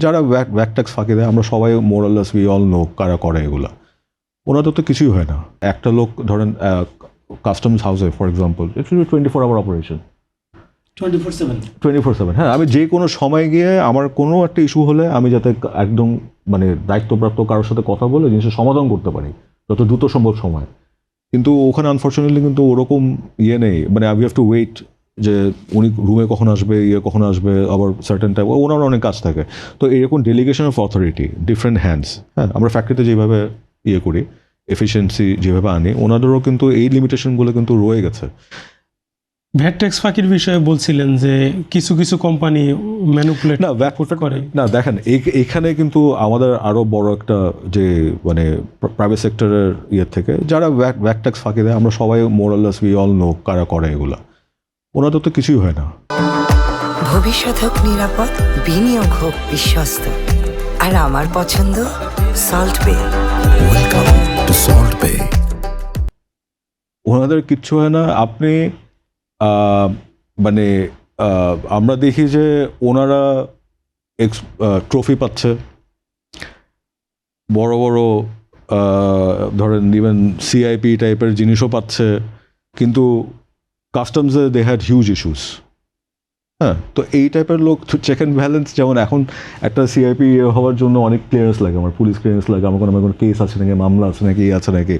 যারা VAT tax ফাঁকি দেয় আমরা সবাই মোরাললেস উই অল নো কারা করে এগুলা। ওনাদের তো কিছুই হয় না। একটা লোক ধরেন কাস্টমস হাউসে for example, it's 24 hour operation, 24/7। হ্যাঁ, আমি যে কোনো সময় গিয়ে আমার কোনো একটা ইস্যু হলে আমি যাতে একদম মানে দায়িত্বপ্রাপ্ত কারোর সাথে কথা বলে জিনিসের সমাধান করতে পারি যত দ্রুত সম্ভব সময়। কিন্তু ওখানে আনফর্চুনেটলি কিন্তু ওরকম ইয়ে নেই, মানে উই হ্যাভ টু ওয়েট যে উনি রুমে কখন আসবে, কখন আসবে, আবার সার্টেন টাইম ওনার অনেক কাজ থাকে। তো এরকম delegation of authority different hands, হ্যাঁ আমরা ফ্যাক্টরিতে যেভাবে ইয়ে করি এফিসিয়েন্সি যেভাবে আনি, ওনাদেরও কিন্তু এই লিমিটেশনগুলো কিন্তু রয়ে গেছে। ভ্যাট ট্যাক্স ফাঁকির বিষয়ে বলছিলেন যে কিছু কিছু কোম্পানি ম্যানিপুলেট না ভ্যাট করে না। দেখেন এখানে কিন্তু আমাদের আরও বড় একটা যে মানে প্রাইভেট সেক্টরের ইয়ের থেকে যারা ভ্যাট ট্যাক্স ফাঁকি দেয় আমরা সবাই মোরাললেস উই অল নো কারা করে এগুলা। ওনাদের তো কিছুই হয় না। ভবিষ্যৎ হোক নিরাপদ, বিনিয়োগ হোক বিশ্বস্ত, আর আমার পছন্দ সল্ট বে। ওয়েলকাম টু সল্ট বে। ওনাদের কিচ্ছু হয় না। আপনি মানে আমরা দেখি যে ওনারা ট্রফি পাচ্ছে, বড় বড় ধরেন ইভেন সিআইপি টাইপের জিনিসও পাচ্ছে, কিন্তু কাস্টমসে দে হ্যাড হিউজ ইস্যুস। হ্যাঁ, তো এই টাইপের লোক চেক অ্যান্ড ব্যালেন্স, যেমন এখন একটা সিআইপি হওয়ার জন্য অনেক ক্লিয়ারেন্স লাগে, আমার পুলিশ ক্লিয়ারেন্স লাগে, আমার কোনো কেস আছে নাকি, মামলা আছে নাকি, আছে নাকি,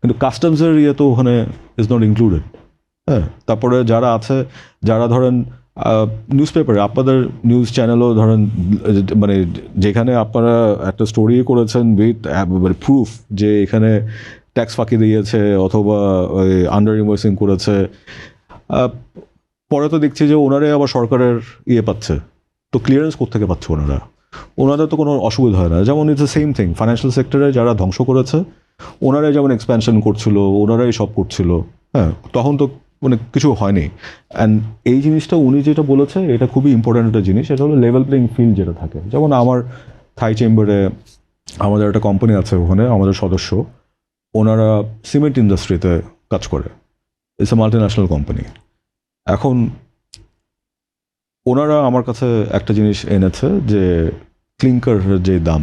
কিন্তু কাস্টমসের ইয়ে তো ওখানে ইজ নট ইনক্লুডেড। হ্যাঁ, তারপরে যারা আছে, যারা ধরেন নিউজ পেপারে আপনাদের নিউজ চ্যানেলও ধরেন মানে যেখানে আপনারা একটা স্টোরি করেছেন উইথ প্রুফ যে এখানে ট্যাক্স ফাঁকি দিয়েছে অথবা আন্ডার ইনভয়েসিং করেছে, পরে তো দেখছি যে ওনারাই আবার সরকারের ইয়ে পাচ্ছে। তো ক্লিয়ারেন্স কোত্থেকে পাচ্ছে ওনারা? ওনাদের তো কোনো অসুবিধা হয় না। যেমন it's the same thing, financial সেক্টরে যারা ধ্বংস করেছে ওনারাই যেমন এক্সপ্যানশন করছিল, ওনারাই সব করছিল। হ্যাঁ, তখন তো মানে কিছু হয়নি। অ্যান্ড এই জিনিসটা উনি যেটা বলেছে এটা খুবই ইম্পর্ট্যান্ট একটা জিনিস, এটা হলো লেভেল প্লেইং ফিল্ড যেটা থাকে। যেমন আমার থাই চেম্বারে আমাদের একটা কোম্পানি আছে, ওখানে আমাদের সদস্য ওনারা সিমেন্ট ইন্ডাস্ট্রিতে কাজ করে, it's a multi national company. এখন ওনারা আমার কাছে একটা জিনিস এনেছে যে ক্লিংকার যে দাম,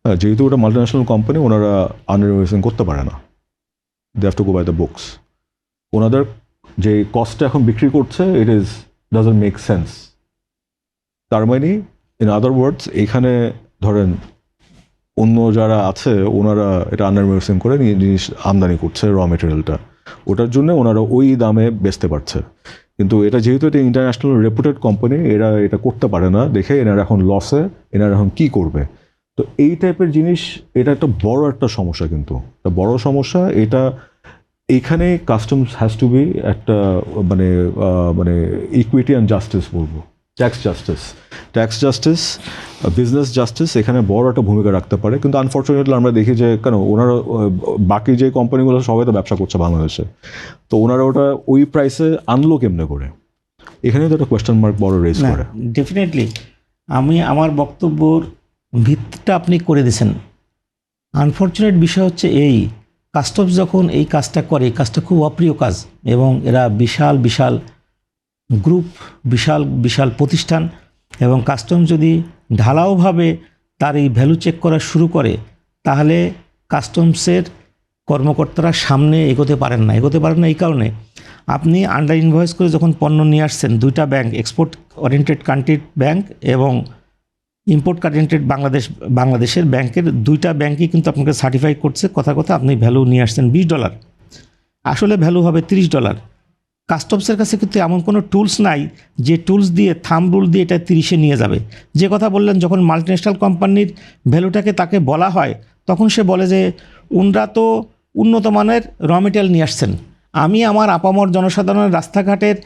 যেহেতু ওটা মাল্টি ন্যাশনাল কোম্পানি ওনারা আন্ডার ইনভয়েসিং করতে পারে না, they have to go by the books. ওনাদের যে কস্টটা এখন বিক্রি করছে it is doesn't make sense. তার মানে ইন আদার ওয়ার্ডস এখানে ধরেন অন্য যারা আছে ওনারা এটা আন্ডার ইনভয়েসিং করে নিয়ে জিনিস আমদানি করছে, র মেটেরিয়ালটা, ওটার জন্য ওনারা ওই দামে বেচতে পারছে। কিন্তু এটা যেহেতু এটা ইন্টারন্যাশনাল রেপুটেড কোম্পানি, এরা এটা করতে পারে না দেখে এনারা এখন লসে, এনারা এখন কী করবে? তো এই টাইপের জিনিস এটা একটা বড় একটা সমস্যা, কিন্তু একটা বড় সমস্যা। এটা এইখানে কাস্টমস হ্যাজ টু বি একটা মানে ইকুইটি অ্যান্ড জাস্টিস বলবো, ট্যাক্স জাস্টিস, বিজনেস জাস্টিস এখানে বড় একটা ভূমিকা রাখতে পারে। কিন্তু আনফর্চুনেটলি আমরা দেখি যে কেন ওনারা বাকি যে কোম্পানিগুলো সবাই তো ব্যবসা করছে বাংলাদেশে, তো ওনারা ওটা ওই প্রাইসে আনলো কেমনে করে? এখানে তো একটা কোয়েশ্চেন মার্ক বড় রেজ করে। ডেফিনেটলি আমি আমার বক্তব্যর ভিত্তিটা আপনি করে দিয়েছেন। আনফর্চুনেট বিষয় হচ্ছে এই কাস্টমস যখন এই কাজটা করে, এই কাজটা খুব অপ্রিয় কাজ, এবং এরা বিশাল বিশাল গ্রুপ, বিশাল বিশাল প্রতিষ্ঠান, এবং কাস্টমস যদি ঢালাওভাবে তার এই ভ্যালু চেক করা শুরু করে তাহলে কাস্টমসের কর্মকর্তারা সামনে এগোতে পারেন না এই কারণে আপনি আন্ডার ইনভয়েস করে যখন পণ্য নিয়ে আসছেন, দুইটা ব্যাংক, এক্সপোর্ট ওরিয়েন্টেড কান্ট্রির ব্যাংক এবং ইম্পোর্ট ওরিয়েন্টেড বাংলাদেশের ব্যাংকের দুইটা ব্যাংকই কিন্তু আপনাকে সার্টিফাই করছে কথা আপনি ভ্যালু নিয়ে আসছেন $20, আসলে ভ্যালু হবে $30। কাস্টমসের কাছে কিন্তু এমন কোনো টুলস নাই যে টুলস দিয়ে থাম্ব রুল দিয়ে এটা 30-এ নিয়ে যাবে। যে কথা বললেন, যখন মাল্টিন্যাশনাল কোম্পানির ভ্যালুটাকে তাকে বলা হয় তখন সে বলে যে উনরা তো উন্নত মানের র মেটেরিয়াল নিয়ে আসছেন, আমি আমার আপামর জনসাধারণের রাস্তাঘাটের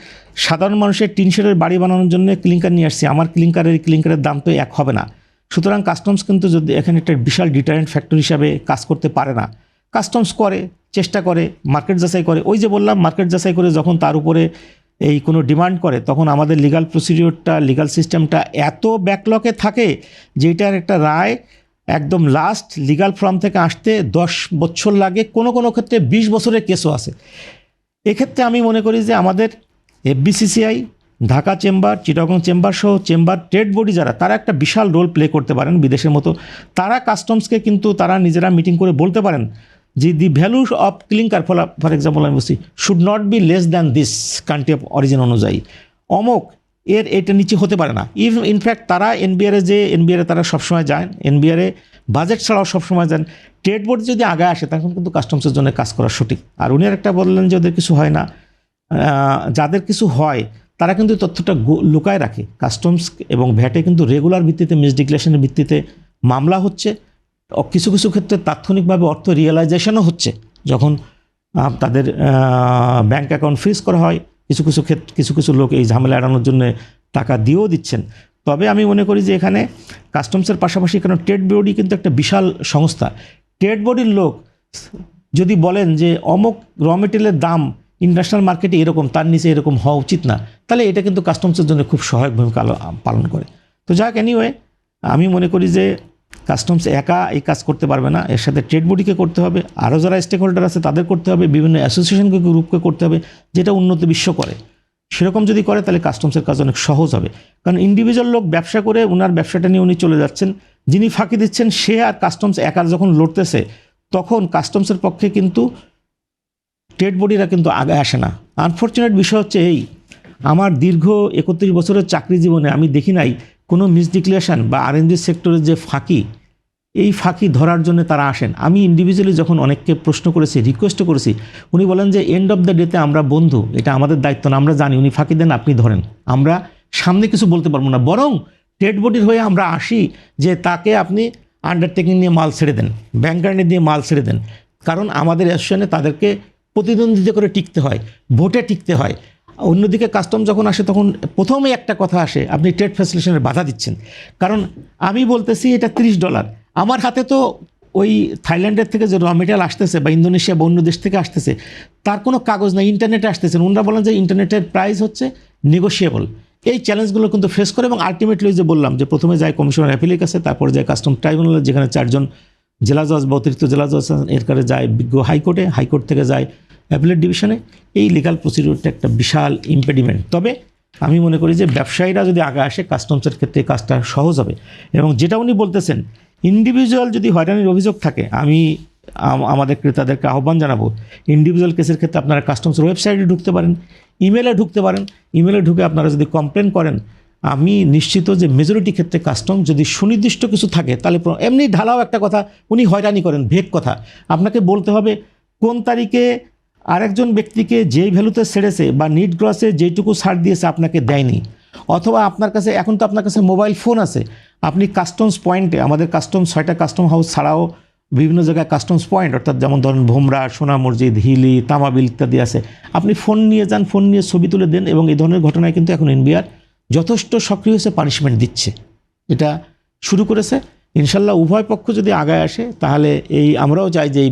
সাধারণ মানুষের টিন শেডের বাড়ি বানানোর জন্য ক্লিংকার নিয়ে আসছি, আমার ক্লিংকারের দাম তো এক হবে না। সুতরাং কাস্টমস কিন্তু যদি এখানে একটা বিশাল ডিটারেন্ট ফ্যাক্টর হিসাবে কাজ করতে পারে না। কাস্টমস করে, চেষ্টা করে, মার্কেট যাচাই করে, ওই যে বললাম মার্কেট যাচাই করে যখন তার উপরে এই কোনো ডিমান্ড করে তখন আমাদের লিগাল প্রসিডিওরটা, লিগাল সিস্টেমটা এত ব্যাকলকে থাকে যেটার একটা রায় একদম লাস্ট লিগাল ফর্ম থেকে আসতে 10 বছর লাগে, কোনো ক্ষেত্রে 20 বছরের কেসও আছে। এক্ষেত্রে আমি মনে করি যে আমাদের FBCCI, Dhaka chamber, Chittagong chamber সহ চেম্বার ট্রেড বডি যারা, তারা একটা বিশাল রোল প্লে করতে পারেন বিদেশের মতো। তারা কাস্টমসকে কিন্তু তারা নিজেরা মিটিং করে বলতে পারেন যে the value of clinker for example আমি বলছি should not be less than this country of origin অনুযায়ী, অমুক এটা নিচে হতে পারে না। ইনফ্যাক্ট তারা এনবিআরে তারা সবসময় যায়, এনবিআরে বাজেট ছাড়াও সবসময় যান। ট্রেড বোর্ড যদি আগে আসে তখন কিন্তু কাস্টমসের জন্য কাজ করা সঠিক। আর উনি একটা বললেন যে ওদের কিছু হয় না, যাদের কিছু হয় তারা কিন্তু তথ্যটা লুকায় রাখে। কাস্টমস এবং ভ্যাটে কিন্তু রেগুলার ভিত্তিতে মিসডিক্লারেশনের ভিত্তিতে মামলা হচ্ছে, কিছু কিছু ক্ষেত্রে তাৎক্ষণিকভাবে অর্থ রিয়েলাইজেশনও হচ্ছে যখন তাদের ব্যাংক অ্যাকাউন্ট ফ্রিজ করা হয়। কিছু কিছু লোক এই ঝামেলা এড়ানোর জন্য টাকা দিয়েও দিচ্ছেন। তবে আমি মনে করি যে এখানে কাস্টমসের পাশাপাশি কারণ ট্রেড বডি কিন্তু একটা বিশাল সংস্থা, ট্রেড বডির লোক যদি বলেন যে অমুক র মেটেরিয়ালের দাম ইন্টারন্যাশনাল মার্কেটে এরকম, তার নিচে এরকম হওয়া উচিত না, তাহলে এটা কিন্তু কাস্টমসের জন্য খুব সহায়ক ভূমিকা পালন করে। তো যাক, এনিওয়ে আমি মনে করি যে কাস্টমস একা এই কাজ করতে পারবে না, এর সাথে ট্রেড বডিকে করতে হবে, আরও যারা স্টেক হোল্ডার আছে তাদের করতে হবে, বিভিন্ন অ্যাসোসিয়েশনকে গ্রুপকে করতে হবে, যেটা উন্নত বিশ্ব করে। সেরকম যদি করে তাহলে কাস্টমসের কাজ অনেক সহজ হবে। কারণ ইন্ডিভিজুয়াল লোক ব্যবসা করে ওনার ব্যবসাটা নিয়ে উনি চলে যাচ্ছেন, যিনি ফাঁকি দিচ্ছেন সে আর কাস্টমস একা যখন লড়তেছে তখন কাস্টমসের পক্ষে কিন্তু ট্রেড বডিরা কিন্তু আগে আসে না। আনফর্চুনেট বিষয় হচ্ছে এই, আমার দীর্ঘ 31 বছরের চাকরি জীবনে আমি দেখি নাই কোনো মিসডিক্লারেশন বা আরএনজি সেক্টরের যে ফাঁকি, এই ফাঁকি ধরার জন্য তারা আসেন। আমি ইন্ডিভিজুয়ালি যখন অনেককে প্রশ্ন করেছি, রিকোয়েস্টও করেছি, উনি বলেন যে এন্ড অফ দ্য ডেতে আমরা বন্ধু, এটা আমাদের দায়িত্ব না, আমরা জানি উনি ফাঁকি দেন, আপনি ধরেন, আমরা সামনে কিছু বলতে পারবো না, বরং ট্রেড বডির হয়ে আমরা আসি যে তাকে আপনি আন্ডারটেকিং নিয়ে মাল ছেড়ে দেন, ব্যাংকারনি দিয়ে মাল ছেড়ে দেন। কারণ আমাদের অ্যাসোসিয়েশনে তাদেরকে প্রতিদ্বন্দ্বিতা করে টিকতে হয়, ভোটে টিকতে হয়। অন্যদিকে কাস্টম যখন আসে তখন প্রথমেই একটা কথা আসে, আপনি ট্রেড ফ্যাসিলিটেশনের বাধা দিচ্ছেন। কারণ আমি বলতেছি এটা $30, আমার হাতে তো ওই থাইল্যান্ডের থেকে যে র মেটেরিয়াল আসতেছে বা ইন্দোনেশিয়া বা অন্য দেশ থেকে আসতেছে তার কোনো কাগজ নাই, ইন্টারনেটে আসতেছেন। ওনারা বলেন যে ইন্টারনেটের প্রাইস হচ্ছে নেগোশিয়েবল। এই চ্যালেঞ্জগুলো কিন্তু ফেস করে এবং আলটিমেটলি যে বললাম যে প্রথমে যায় কমিশনার অ্যাপিলের কাছে, তারপরে যায় কাস্টম ট্রাইব্যুনালে যেখানে 4 জন জেলা জজ বা অতিরিক্ত জেলা জজ এর কাছে যায় বিজ্ঞ হাইকোর্টে, হাইকোর্ট থেকে যায় অ্যাপিলেট ডিভিশনে। এই লিগাল প্রসিডিউরটা একটা বিশাল ইম্পেডিমেন্ট। তবে আমি মনে করি যে ব্যবসায়ীরা যদি আগে আসে কাস্টমসের ক্ষেত্রে কাজটা সহজ হবে। এবং যেটা উনি বলতেছেন ইন্ডিভিজুয়াল যদি হয়রানির অভিযোগ থাকে, আমি আমাদের ক্রেতাদেরকে আহ্বান জানাবো, ইন্ডিভিজুয়াল কেসের ক্ষেত্রে আপনারা কাস্টমসের ওয়েবসাইটে ঢুকতে পারেন, ইমেলে ঢুকতে পারেন। ইমেলে ঢুকে আপনারা যদি কমপ্লেন করেন, আমি নিশ্চিত যে মেজরিটি ক্ষেত্রে কাস্টম যদি সুনির্দিষ্ট কিছু থাকে তাহলে এমনি ঢালাও একটা কথা উনি হয়রানি করেন, ভেগ কথা, আপনাকে বলতে হবে কোন তারিখে আরেকজন ব্যক্তিকে যেই ভ্যালুতে ছেড়েছে বা নিট গ্রসে যেইটুকু ছাড় দিয়েছে আপনাকে দেয়নি, অথবা আপনার কাছে এখন তো আপনার কাছে মোবাইল ফোন আছে, আপনি কাস্টমস পয়েন্টে, আমাদের কাস্টমস 6টা কাস্টম হাউস ছাড়াও বিভিন্ন জায়গায় কাস্টমস পয়েন্ট, অর্থাৎ যেমন ধরেন ভোমরা, সোনা মসজিদ, হিলি, তামাবিল ইত্যাদি আছে, আপনি ফোন নিয়ে যান, ফোন নিয়ে ছবি তুলে দেন। এবং এই ধরনের ঘটনায় কিন্তু এখন এনবিআর যথেষ্ট সক্রিয় হয়েছে, পানিশমেন্ট দিচ্ছে, এটা শুরু করেছে। ইনশাল্লাহ উভয় পক্ষ যদি আগায় আসে তাহলে এই আমরাও চাই যে এই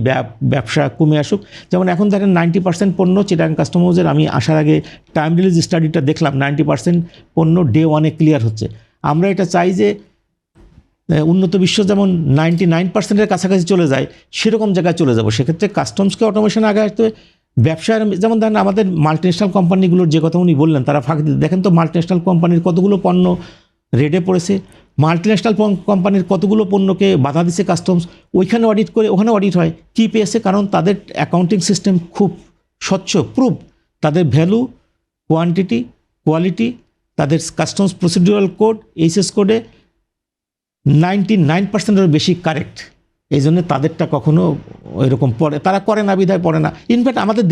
ব্যবসা কমে আসুক। যেমন এখন দেখেন 90% পণ্য চিটাগাং কাস্টম হাউসের, আমি আসার আগে টাইম রিলিজ স্টাডিটা দেখলাম, 90% পণ্য ডে 1 ক্লিয়ার হচ্ছে। আমরা এটা চাই যে উন্নত বিশ্ব যেমন 99%-এর কাছাকাছি চলে যায় সেরকম জায়গায় চলে যাব। সেক্ষেত্রে কাস্টমসকে অটোমেশন আগে আসতে, ব্যবসার যেমন ধরেন আমাদের মাল্টিন্যাশনাল কোম্পানিগুলোর যে কথা উনি বললেন তারা ফাঁকি দিতে, দেখেন তো মাল্টিন্যাশনাল কোম্পানির কতগুলো পণ্য রেডে পড়েছে, মাল্টিন্যাশনাল কোম্পানির কতগুলো পণ্যকে বাধা দিচ্ছে কাস্টমস, ওইখানে অডিট করে ওখানে অডিট হয়, কী পেয়েছে? কারণ তাদের অ্যাকাউন্টিং সিস্টেম খুব স্বচ্ছ, প্রুভ, তাদের ভ্যালু, কোয়ান্টিটি, কোয়ালিটি, তাদের কাস্টমস প্রসিডিউরাল কোড, এইচএস কোডে 99%-এর বেশি কারেক্ট। এই জন্য তাদেরটা কখনো এরকম পড়ে, তারা করে না বিধায় পড়ে না। ইনফ্যাক্ট আমাদের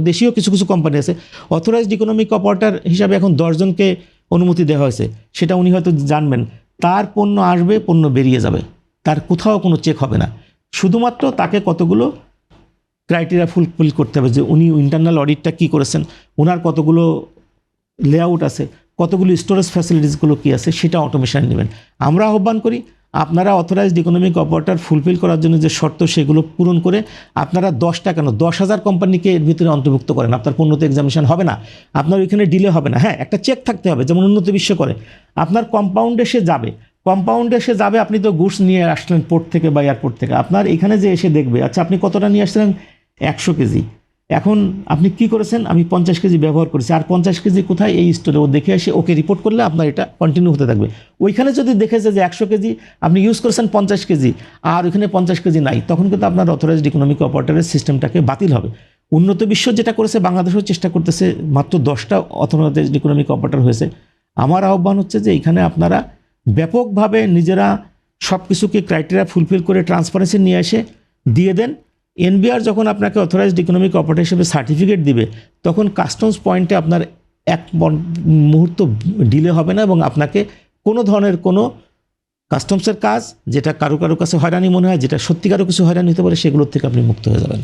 দেশীয় কিছু কিছু কোম্পানি আছে, অথরাইজড ইকোনমিক অপারেটর হিসাবে এখন 10 জনকে অনুমতি দেওয়া হয়েছে, সেটা উনি হয়তো জানবেন। তার পণ্য আসবে, পণ্য বেরিয়ে যাবে, তার কোথাও কোনো চেক হবে না, শুধুমাত্র তাকে কতগুলো ক্রাইটেরিয়া ফুলফিল করতে হবে, যে উনি ইন্টারনাল অডিটটা কী করেছেন, ওনার কতগুলো লেআউট আছে, কতগুলো স্টোরেজ ফ্যাসিলিটিসগুলো কী আছে, সেটা অটোমেশন নেবেন। আমরা আহ্বান করি আপনারা অথরাইজড ইকোনমিক অপারেটর ফুলফিল করার জন্য যে শর্ত সেগুলো পূরণ করে আপনারা 10টা কেন 10,000 কোম্পানিকে এর ভিতরে অন্তর্ভুক্ত করেন, আপনার পণ্যতে এক্সামিনেশন হবে না, আপনার ওইখানে ডিলে হবে না। হ্যাঁ, একটা চেক থাকতে হবে, যেমন উন্নত বিশ্ব করে, আপনার কম্পাউন্ডে সে যাবে, আপনি তো গুডস নিয়ে আসলেন পোর্ট থেকে বা এয়ারপোর্ট থেকে, আপনার এখানে যে এসে দেখবে, আচ্ছা আপনি কতটা নিয়ে আসছিলেন, 100 কেজি, এখন আপনি কি করেছেন, আমি 50 কেজি ব্যবহার করেছি, আর 50 কেজি কোথায়, এই স্টোরে ও দেখে এসে ওকে রিপোর্ট করলে আপনার এটা কন্টিনিউ হতে থাকবে। ওইখানে যদি দেখেছে যে 100 কেজি আপনি ইউজ করেছেন 50 কেজি আর ওইখানে 50 কেজি নাই, তখন কিন্তু আপনার অথরাইজড ইকোনমিক অপারেটরের সিস্টেমটাকে বাতিল হবে। উন্নত বিশ্ব যেটা করেছে, বাংলাদেশও চেষ্টা করতেছে, মাত্র 10টা অথরাইজড ইকোনমিক অপারেটর হয়েছে। আমার আহ্বান হচ্ছে যে এখানে আপনারা ব্যাপকভাবে নিজেরা সব কিছুকে ক্রাইটেরিয়া ফুলফিল করে ট্রান্সপারেন্সি নিয়ে এসে দিয়ে দেন। এনবিআর যখন আপনাকে অথরাইজড ইকোনমিক অপারেটর হিসেবে সার্টিফিকেট দিবে, তখন কাস্টমস পয়েন্টে আপনার এক মুহূর্ত ডিলে হবে না, এবং আপনাকে কোনো ধরনের কোনো কাস্টমসের কাজ যেটা কারো কাছে হয়রানি মনে হয়, যেটা সত্যিকারও কিছু হয়রানি হতে পারে, সেগুলোর থেকে আপনি মুক্ত হয়ে যাবেন।